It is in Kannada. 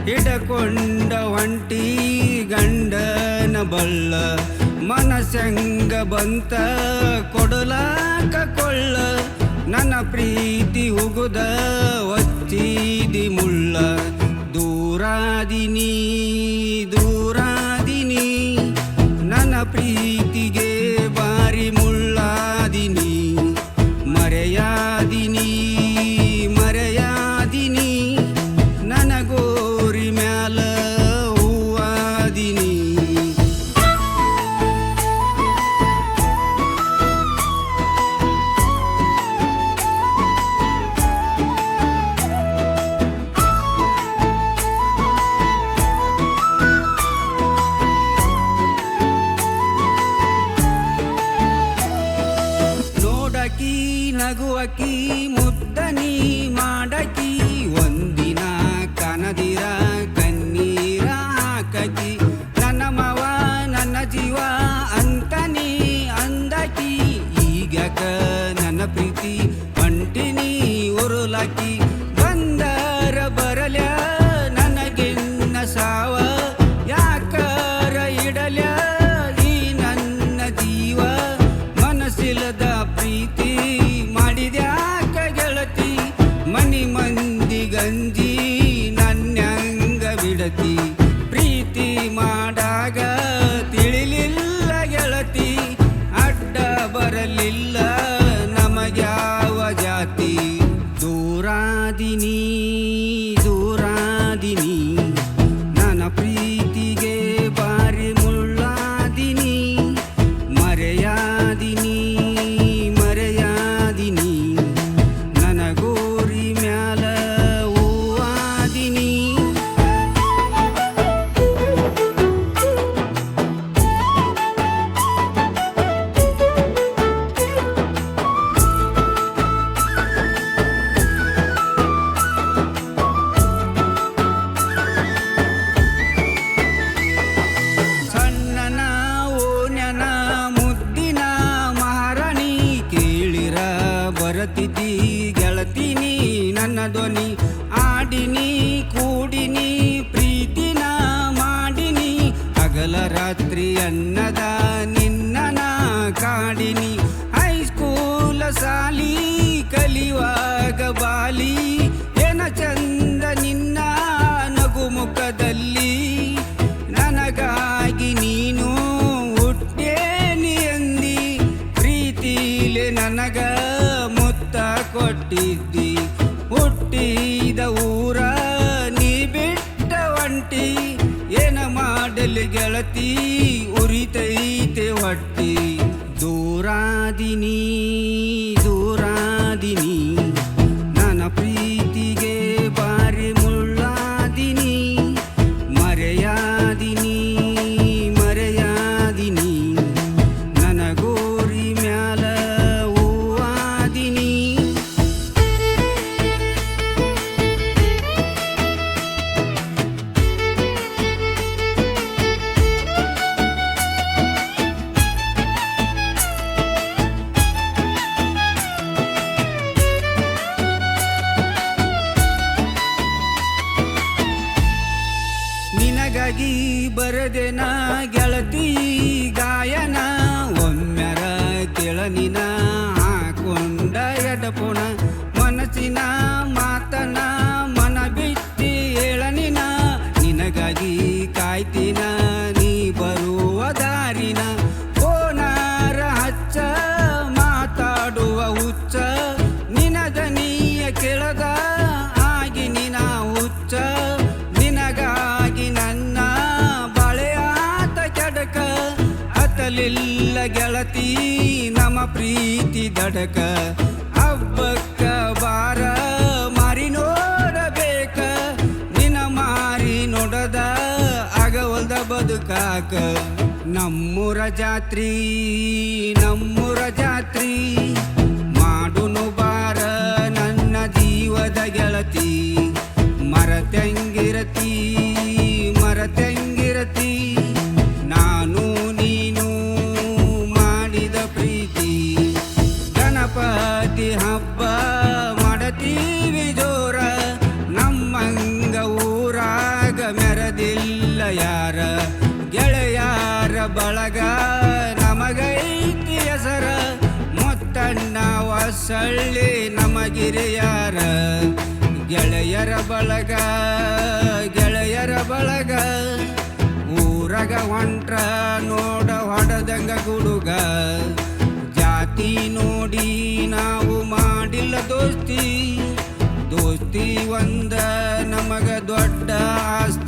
ಹಿಡಕೊಂಡ ಒಂಟಿ ಗಂಡನ ಬಳ್ಳ ಮನಸಂಗ ಬಂತ ಕೊಡಲಾಕ ಕೊಳ್ಳ ನನ್ನ ಪ್ರೀತಿ ಉಗುದ ಒಚ್ಚಿದಿ ಮುಳ್ಳ ದೂರಾದಿನಿ ದೂರಾದಿನಿ ನನ್ನ ಪ್ರೀತಿಗೆ ಬಾರಿ ಮುಳ್ಳಾದಿನಿ ಮರೆಯಾದಿನಿ ಮರೆಯಾದಿನಿ ನನಗೋರಿ ಮ್ಯಾಲ ಹೂವಾದಿನಿ ನೋಡಕಿ ನಗುವಕಿ ಮುದ್ದನಿ ಮಾಡಕಿ ಒಂದಿನ ಕನದಿರ ಕಣ್ಣೀರ ಹಾಕಿ ನನ್ನ ಮವ ನನ್ನ ಜೀವ ಅಂತನಿ ಅಂದಕಿ ಈಗ್ಯಾಕ ನನ್ನ ಪ್ರೀತಿ ಅಂಟಿನಿ ಉರುಲಾಕಿ ಬಂದರ ಬರಲ್ಯ ನನಗೆನ್ನ ಸಾವ ಯಾಕರ ಇಡಲ್ಯ ಈ ನನ್ನ ಜೀವ ಮನಸ್ಸಿಲ್ಲದ ಪ್ರೀತಿ ಮಾಡಿದ್ಯಾಕ ಗೆಳತಿ ಮನಿ ಮಂದಿ ಗಂಜಿ ನನ್ಯಂಗ ಬಿಡತಿ ಪ್ರೀತಿ ಮಾಡಾಗ ತಿಳಿಲಿಲ್ಲ ಗೆಳತಿ ಅಡ್ಡ ಬರಲಿಲ್ಲ ನಮಗ್ಯಾವ ಜಾತಿ ದೂರಾದಿನಿ ದೂರಾದಿನಿ ನನ್ನ ಪ್ರೀತಿಗೆ ಬಾರಿ ಮುಳ್ಳಾದಿನಿ ಮರೆಯಾದಿನಿ ಮರೆಯಾದಿನಿ ನನಗೋರಿ ಮ್ಯಾಲ ಹೂವಾದಿನಿ ಸಣ್ಣನ ಓನ್ಯನ ಮುದ್ದಿನ ಮಹಾರಾಣಿ ಕೇಳಿರ ಬರತಿದ್ದಿ ಗೆಳತಿನಿ ನನ್ನ ಧ್ವನಿ ಆಡಿನಿ ಕೂಡಿನಿ ಪ್ರೀತಿನ ಮಾಡಿನಿ ಹಗಲ ರಾತ್ರಿ ಅನ್ನದ ನಿನ್ನನ ಕಾಡಿನಿ ಹೈಸ್ಕೂಲ ಸಾಲಿ ಕಲಿಯುವಾಗ ಬಾಲಿ ಏನ ಚಂದ ನಿನ್ನ ನಗು ಮುಖದಲ್ಲಿ ನನಗಾಗಿ ನೀನು ಹುಟ್ಟೇನಿ ಎಂದಿ ಪ್ರೀತಿಲೆ ನನಗ ಮುತ್ತ ಕೊಟ್ಟಿದ್ದಿ ಹುಟ್ಟಿದ ಊರ ನೀ ಬಿಟ್ಟ ಒಂಟಿ ಏನ ಮಾಡಲಿ ಗೆಳತಿ ಉರಿತೈತೆ ಹೊಟ್ಟಿ ದೂರಾದಿನಿ ದೂರಾದಿನಿ ನನ್ನ ಪ್ರೀತಿಗೆ ಬಾರಿ ಮುಳ್ಳಾದಿನಿ ಮರೆಯಾದಿನಿ ಮರೆಯಾದಿನಿ ನನಗೋರಿ ಮ್ಯಾಲ ಹೂವಾದಿನಿ ನಿನಗಾಗಿ ಬರದೆನ ಗೆಳತಿ ಗಾಯನ ಒಮ್ಮೆರ ಕೆಳನಿನ ಹಾಕೊಂಡ ಎಡಪುಣ ಮನಸ್ಸಿನ ಮಾತನ ಮನ ಬಿಟ್ಟಿ ಹೇಳನಿನ ನಿನಗಾಗಿ ಕಾಯ್ತಿನ ನೀ ಬರುವ ದಾರಿನ ಕೋನಾರ ಹಚ್ಚ ಮಾತಾಡುವ ಹುಚ್ಚ ನಿನ ದನಿಯ ಕೆಳಗ ಆಗಿ ನಿನ ಹುಚ್ಚ ನಿನಗಾಗಿ ನನ್ನ ಬಳೆಯಾತ ಕೆಡಕ ಅತಲಿಲ್ಲ ಗೆಳತಿ ನಮ್ಮ ಪ್ರೀತಿ ದಡಕ ಹಬ್ಬಕ್ಕ ಬಾರ ಮಾರಿ ನೋಡಬೇಕ ನಿನ ಮಾರಿ ನೋಡದ ಆಗವಲ್ದ ಬದುಕಾಕ ನಮ್ಮೂರ ಜಾತ್ರಿ ನಮ್ಮೂರ ಜಾತ್ರಿ ಮಾಡುನು ಬಾರ ನನ್ನ ಜೀವದ ಗೆಳತಿ ಮರತೆಂಗಿರತಿ ಮರತೆಂಗಿರತಿ ನಾನು ನೀನು ಮಾಡಿದ ಪ್ರೀತಿ ಗಣಪತಿ ಹಬ್ಬ ಮಾಡತೀವಿ ಜೋರ ನಮ್ಮಂಗ ಊರಾಗ ಬರದಿಲ್ಲ ಯಾರ ಗೆಳೆಯಾರ ಬಳಗ ನಮಗೈತಿ ಹೆಸರ ಮುತ್ತಣ್ಣ ಹೊಸಳ್ಳಿ ನಮಗಿರಿಯಾರ ಗೆಳೆಯರ ಬಳಗ ಊರಗ ಹೊಂಟ್ರ ನೋಡ ಹೊಡೆದಂಗ ಗುಡುಗ ಜಾತಿ ನೋಡಿ ನಾವು ಮಾಡಿಲ್ಲ ದೋಸ್ತಿ ಒಂದ ನಮಗ ದೊಡ್ಡ ಆಸ್ತಿ